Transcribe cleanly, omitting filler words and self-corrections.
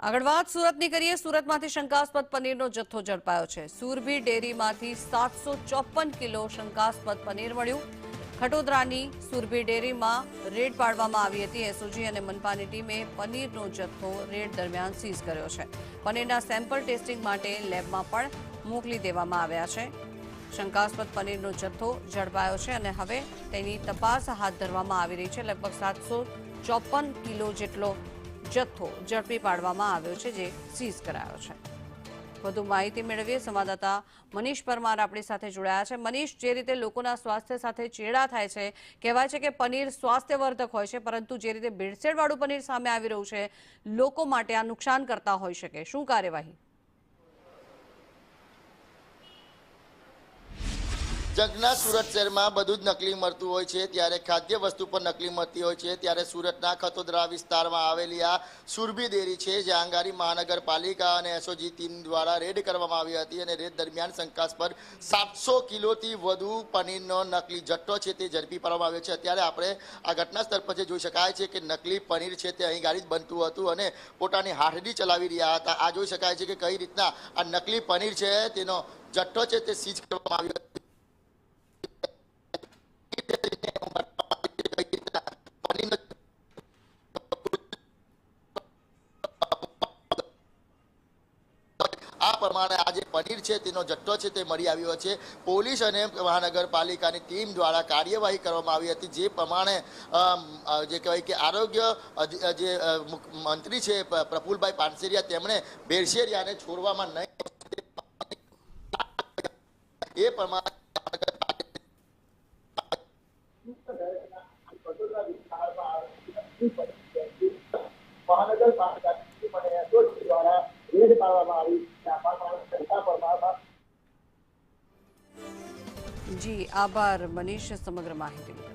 આગળ વાત સુરતની કરીએ। સુરતમાંથી શંકાસ્પદ પનીરનો જથ્થો ઝડપાયો છે। સુરભી ડેરીમાંથી 754 કિલો શંકાસ્પદ પનીર મળ્યું। ખટોદરાની સુરભી ડેરીમાં રેડ પાડવામાં આવી હતી। એસઓજી અને મનપાની ટીમે પનીરનો જથ્થો રેડ દરમિયાન સીઝ કર્યો છે। પનીરના સેમ્પલ ટેસ્ટિંગ માટે લેબમાં પણ મોકલી દેવામાં આવ્યા છે। શંકાસ્પદ પનીરનો જથ્થો ઝડપાયો છે અને હવે તેની તપાસ હાથ ધરવામાં આવી રહી છે। લગભગ 754 કિલો જેટલો જથ્થો ઝડપી પાડવામાં આવ્યો છે, જે સીઝ કરાયો છે। વધુ માહિતી મેળવીએ। સંવાદદાતા મનીષ પરમાર આપણી સાથે જોડાયા છે। મનીષ, જે રીતે લોકોના સ્વાસ્થ્ય સાથે ચેડા થાય છે, કહેવાય છે કે પનીર સ્વાસ્થ્યવર્ધક હોય છે, પરંતુ જે રીતે ભેળસેળવાળું પનીર સામે આવી રહ્યું છે, લોકો માટે આ નુકસાન કરતા હોઈ શકે, શું કાર્યવાહી? જગના સુરત શહેરમાં બધું જ નકલી મળતું હોય છે, ત્યારે ખાદ્ય વસ્તુ પણ નકલી મળતી હોય છે। ત્યારે સુરતના ખતોદરા વિસ્તારમાં આવેલી આ સુરભી ડેરી છે, જ્યાં અંગારી મહાનગરપાલિકા અને એસઓજી ટીમ દ્વારા રેડ કરવામાં આવી હતી અને રેડ દરમિયાન શંકાસ્પદ 700 કિલોથી વધુ પનીરનો નકલી જથ્થો છે તે ઝડપી પાડવામાં આવ્યો છે। અત્યારે આપણે આ ઘટના સ્થળ પર જોઈ શકાય છે કે નકલી પનીર છે તે અહીં ગાડી જ બનતું હતું અને પોતાની હાથડી ચલાવી રહ્યા હતા। આ જોઈ શકાય છે કે કઈ રીતના આ નકલી પનીર છે તેનો જથ્થો છે તે સીઝ કરવામાં આવ્યો હતો। આ પ્રમાણે આ જે પનીર છે તેનો જથ્થો છે તે મળી આવ્યો છે। પોલીસ અને મહાનગરપાલિકાની ટીમ દ્વારા કાર્યવાહી કરવામાં આવી હતી, જે પ્રમાણે જે કહેવાય કે આરોગ્ય જે મંત્રી છે પ્રફુલભાઈ પાનસેરિયા, તેમણે ભેળસેળિયાને છોડવામાં નહીં એ પ્રમાણે જી આભાર મનીષ સમગ્ર માહિતી